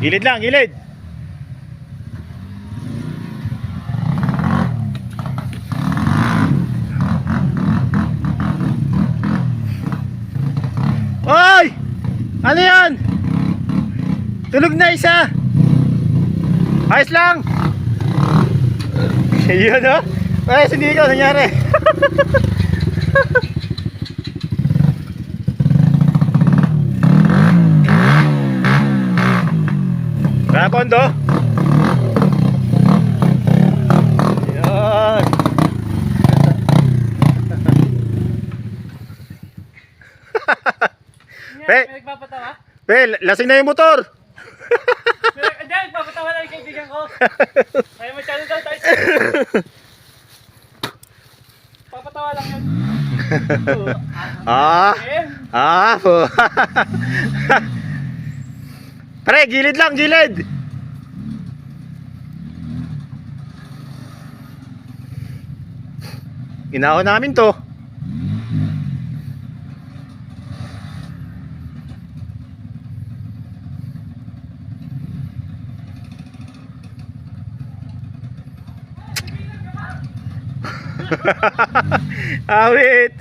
Gilid lang, gilid. Oy! Ano yan? Tulog na isa. Ayos lang. Yun o. Ayos, hindi ikaw. Nangyari. Kaya kondo. Yun. Pe, Nagpapatawa? pe, lasing na yung motor. Hindi, nagpapatawa lang yung kaibigan ko. Kaya masyado daw tayo. Papatawa lang yun. Po. Pre, gilid lang, gilid. Inahon namin to. Awit.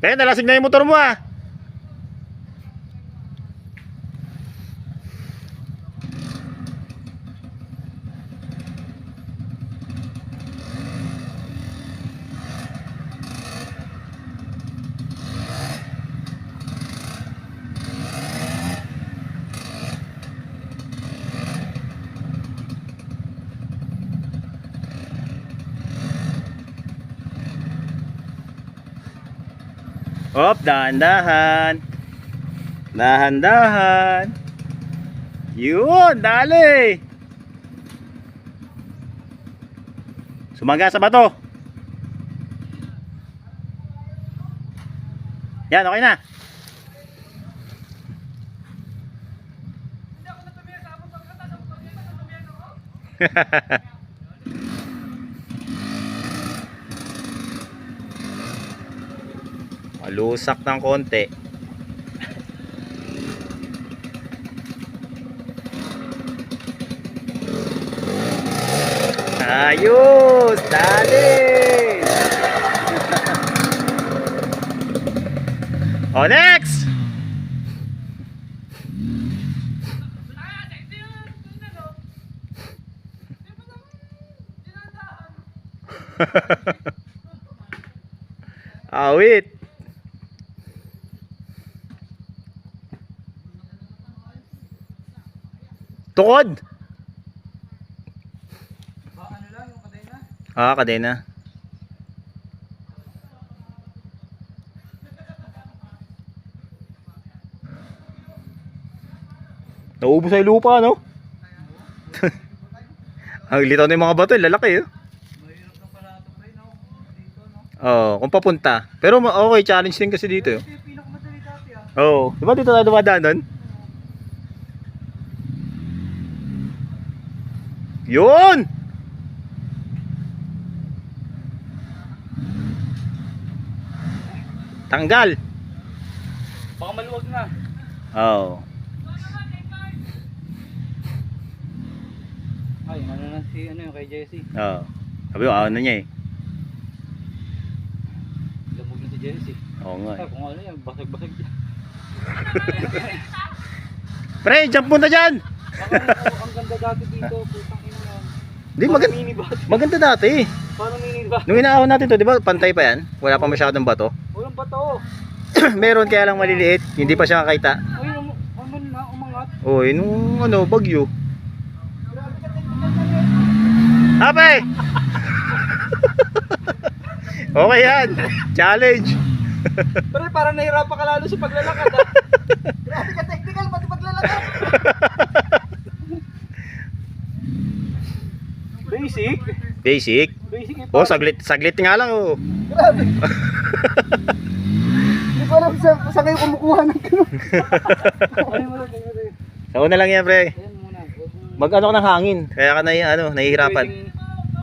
Kaya nalasing na yung motor mo ah. Hop, dahan-dahan. Dahan-dahan. Yun, dali. Sumaga sa bato. Yan, okay na. Malusak ng konti. Ayos, dali. O, next. Awit. Tukod. Ano lang yung kadena? Kadena. Naubos sa lupa, no? Ang litaw na yung mga bato, lalaki, eh. Mahirap na pala ito pa no? Dito, no? Oo, kung papunta. Pero okay, challenge din kasi dito, eh. Ito yung pinakamadali dati ah. Oo, di ba dito tayo dumadaan nun? Yun! Tanggal. Baka maluwag na. Oo. Ay, ano na si ano yung kay Jessie. Oo. Sabi ko, na niya eh. Lamog na si Jessie. Oo nga Ay, eh. kung ano yan, basag-basag dyan. Pre, jump muna dyan! Baka ang ganda dati dito, putang ina yan. Di, Parang minibat. maganda dati eh. Parang minibat. Nung inaahon natin to, di ba, pantay pa yan? Wala pa masyadong bato. Walang bato. Meron kaya lang maliliit, hindi pa siya kakita. Ay, ano na, umangat. Oy, nung ano, bagyo. Hape! Okay yan. Challenge. Pero parang nahirapan ka lalo sa paglalakad ah. Grabe ka technical, pati paglalakad. Basic. Basic. Basic eh. Oh, saglit nga lang oh. Grabe. Hindi ko alam sa kayo kumukuha ng gano'n. Ay, wala kayo rin. Sa una lang yan, pre. Ayan muna. Mag-ano ka ng hangin. Kaya ka na nahihirapan. Pwedeng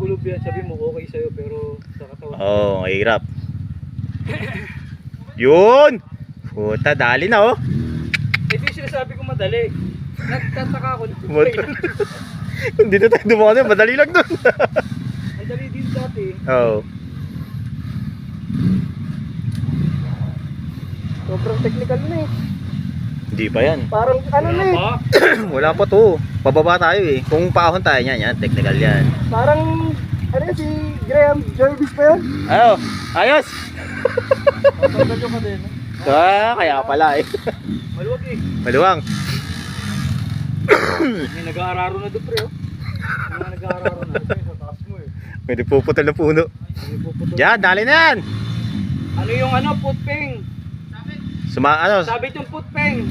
kulob yan, sabi mo okay sa'yo pero sa katawan. Oo, mahirap. Yun! Puta, dali na oh. Ito yung sinasabi ko madali. Nagtataka ako. Kung dito tayo dumaan, madali lang dun. Ang dali din dati. Oo. Sobrang technical na eh. Hindi pa yan. Parang ano na eh. Wala pa to. Pababa tayo eh. Kung paahon tayo yan, technical yan. Parang ano yun, si Graham Jarvis pa yun? Ayo, ayos! Matanggal yung kadena. Kaya pala eh. Maluwag eh. Maluwang. May nag-aararo na doon pre oh. May mga nag-aararo na. Sa taas mo eh. May nagpuputol ng puno. May puputol. Yan, dali na yan! Ano yung ano, putpeng? Sabit yung putpeng.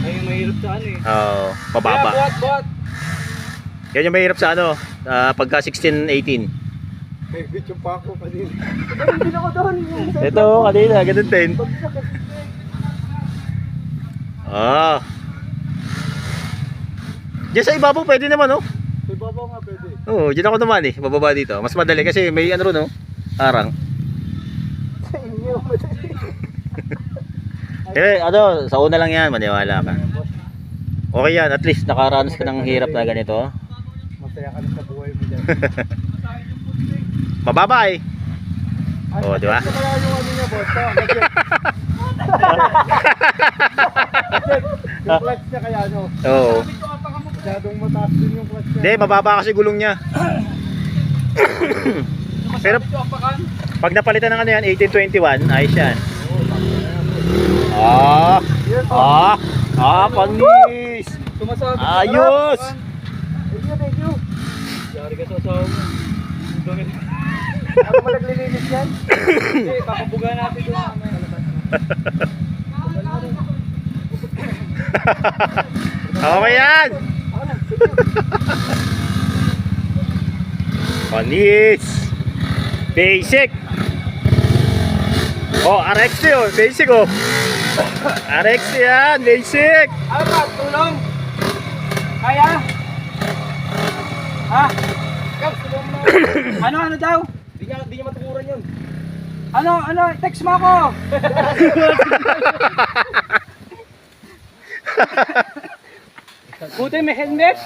Ay yung mahirap sa ano eh. Oo, pababa. Kaya buhat. Yan yung mahirap sa ano, pagka 16, 18. May bit yung pako kanina. Hindi ako doon. Ito, kanina, ganun din. Diyan sa ibabaw pwede naman oh. Sa ibabaw nga pwede. Oo, diyan ako naman eh, bababa dito. Mas madali kasi may ano ron oh, harang. Sa inyo madali. Sa una lang yan, maniwala ka. Okay yan, at least nakaranas ka ng hirap na ganito. Masaya ka na sa buhay mo dyan. Mababa eh. Oo, di ba? Ano kaya yung ano niya boss? Yung clutch niya kaya ano? Oo. Masyadong mataas din yung clutch niya. Hindi, mababa kasi gulong niya. Pero pag napalitan ng ano yan, 1821, ayos yan. Panis! Sumasabi. Ayos! Thank you. Yari ka sa asawa mo. Ako ba naglilinis yan? Hindi, papabuga natin doon. Okay yan! Panis! Basic! Oh, RX yun! Basic oh! RX yan! Basic! Ano ba? Tulong? Kaya? Ha? Ano daw? Di niya matukuran yun. Ano? Text mo ako! Buti may helmet!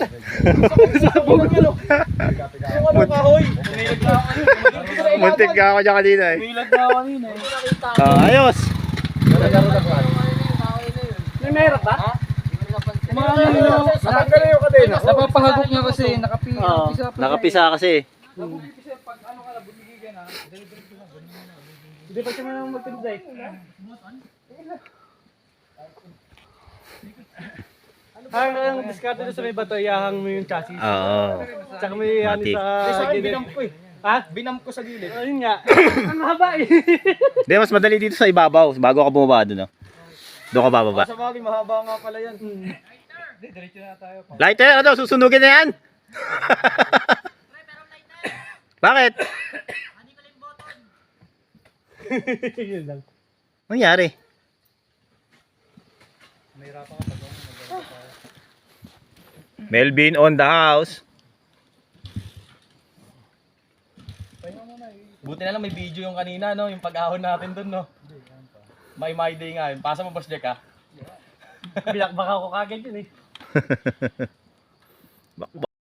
Sabog ano? Yung ano kahoy? Muntik ka ako dyan kanina eh. Milag na ako kanina eh. Ayos! May meron ba? Natanggal na yung kadena. Napapahagok niya kasi, nakapisa pa. Nakapisa kasi. Pag ano ka na, bumigay ka na, hindi pa siya manang magtinday. Ang diskarte doon sa may bato, iyahang mo yung chassis. Oo. Tsaka may ano Matik. sa gilid. Binam ko eh. Ha? Binam ko sa gilid. Ayun nga. Ang haba eh. Hindi, mas madali dito sa ibabaw. Bago ka bumaba doon. No? Doon ka bababa. Sa bagay, mahaba nga pala yan. Diretso na tayo. Lighter, ano? Susunugin na yan? Bakit? Yun lang. Nangyari? Melvin on the house. Buti na lang may video yung kanina, no? Yung pag-ahon natin dun, no? May day nga yun. Pasa mo, Boss Jack, ha? Bilakbaka ko kagad yun eh.